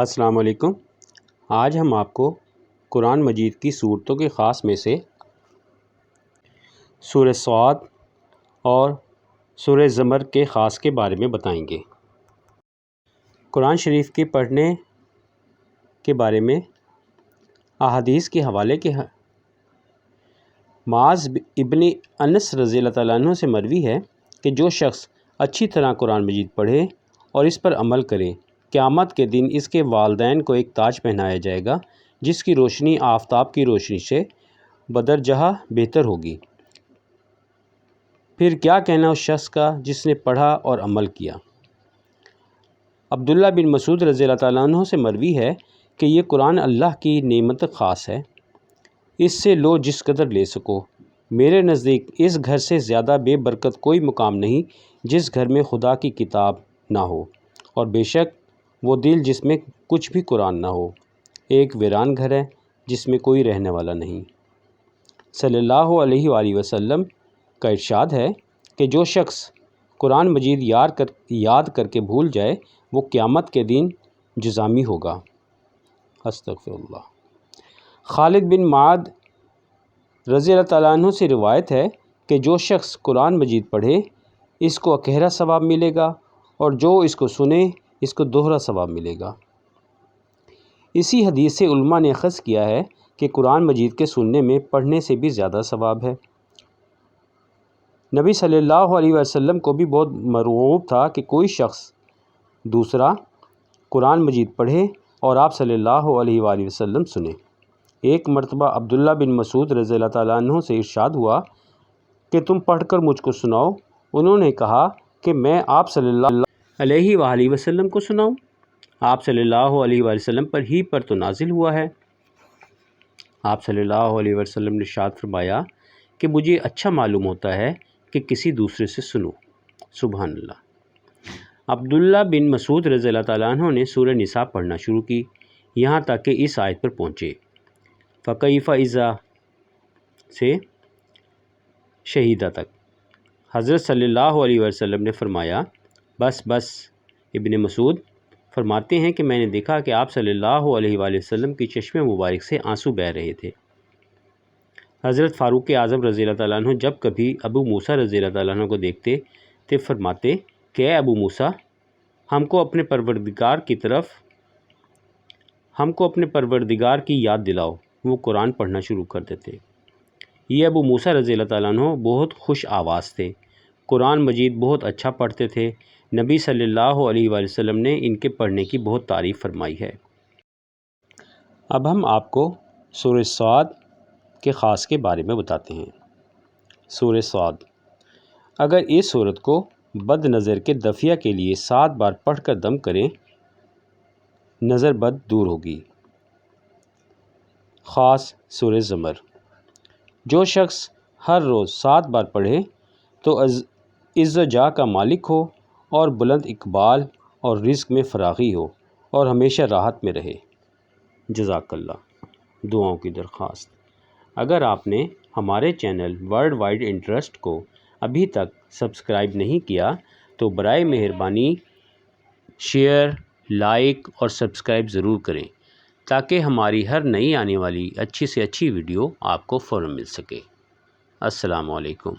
السلام علیکم۔ آج ہم آپ کو قرآن مجید کی صورتوں کے خاص میں سے سورہ صاد اور سورہ زمر کے خاص کے بارے میں بتائیں گے۔ قرآن شریف کے پڑھنے کے بارے میں احادیث کے حوالے کے معاذ ابن انس رضی اللہ تعالیٰ عنہ سے مروی ہے کہ جو شخص اچھی طرح قرآن مجید پڑھے اور اس پر عمل کرے، قیامت کے دن اس کے والدین کو ایک تاج پہنایا جائے گا جس کی روشنی آفتاب کی روشنی سے بدرجہ بہتر ہوگی۔ پھر کیا کہنا اس شخص کا جس نے پڑھا اور عمل کیا۔ عبداللہ بن مسعود رضی اللہ تعالیٰ عنہ سے مروی ہے کہ یہ قرآن اللہ کی نعمت خاص ہے، اس سے لو جس قدر لے سکو۔ میرے نزدیک اس گھر سے زیادہ بے برکت کوئی مقام نہیں جس گھر میں خدا کی کتاب نہ ہو، اور بے شک وہ دل جس میں کچھ بھی قرآن نہ ہو ایک ویران گھر ہے جس میں کوئی رہنے والا نہیں۔ صلی اللہ علیہ وآلہ وسلم کا ارشاد ہے کہ جو شخص قرآن مجید یاد کر کے بھول جائے وہ قیامت کے دن جزامی ہوگا۔ استغفر اللہ۔ خالد بن معد رضی اللہ تعالیٰ عنہ سے روایت ہے کہ جو شخص قرآن مجید پڑھے اس کو اکہرا ثواب ملے گا، اور جو اس کو سنے اس کو دوہرا ثواب ملے گا۔ اسی حدیث سے علماء نے اخذ کیا ہے کہ قرآن مجید کے سننے میں پڑھنے سے بھی زیادہ ثواب ہے۔ نبی صلی اللہ علیہ وسلم کو بھی بہت مرغوب تھا کہ کوئی شخص دوسرا قرآن مجید پڑھے اور آپ صلی اللہ علیہ وآلہ وسلم سنیں۔ ایک مرتبہ عبداللہ بن مسعود رضی اللہ تعالیٰ عنہ سے ارشاد ہوا کہ تم پڑھ کر مجھ کو سناؤ۔ انہوں نے کہا کہ میں آپ صلی اللہ علیہ وآلہ وسلم کو سناؤں؟ آپ صلی اللہ علیہ وآلہ وسلم پر تو نازل ہوا ہے۔ آپ صلی اللہ علیہ وسلم نے ارشاد فرمایا کہ مجھے اچھا معلوم ہوتا ہے کہ کسی دوسرے سے سنو۔ سبحان اللہ۔ عبداللہ بن مسعود رضی اللہ تعالیٰ عنہ نے سورہ نساء پڑھنا شروع کی یہاں تک کہ اس آیت پر پہنچے، فَكَيْفَ إِذَا سے شہیدہ تک۔ حضرت صلی اللہ علیہ وسلم نے فرمایا بس۔ ابن مسعود فرماتے ہیں کہ میں نے دیکھا کہ آپ صلی اللہ علیہ وآلہ وسلم کی چشم مبارک سے آنسو بہہ رہے تھے۔ حضرت فاروق اعظم رضی اللہ تعالیٰ عنہ جب کبھی ابو موسیٰ رضی اللہ تعالیٰ عنہ کو دیکھتے تو فرماتے کہ اے ابو موسیٰ، ہم کو اپنے پروردگار کی یاد دلاؤ۔ وہ قرآن پڑھنا شروع کر دیتے۔ یہ ابو موسیٰ رضی اللہ تعالیٰ عنہ بہت خوش آواز تھے، قرآن مجید بہت اچھا پڑھتے تھے۔ نبی صلی اللہ علیہ وآلہ وسلم نے ان کے پڑھنے کی بہت تعریف فرمائی ہے۔ اب ہم آپ کو سورہ صاد کے خاص کے بارے میں بتاتے ہیں۔ سورہ صاد، اگر اس سورت کو بد نظر کے دفعہ کے لیے 7 بار پڑھ کر دم کریں نظر بد دور ہوگی۔ خاص سورہ زمر، جو شخص ہر روز 7 بار پڑھے تو عز و جاہ کا مالک ہو اور بلند اقبال اور رزق میں فراخی ہو اور ہمیشہ راحت میں رہے۔ جزاک اللہ۔ دعاؤں کی درخواست، اگر آپ نے ہمارے چینل ورلڈ وائڈ انٹرسٹ کو ابھی تک سبسکرائب نہیں کیا تو برائے مہربانی شیئر، لائک اور سبسکرائب ضرور کریں تاکہ ہماری ہر نئی آنے والی اچھی سے اچھی ویڈیو آپ کو فوراً مل سکے۔ السلام علیکم۔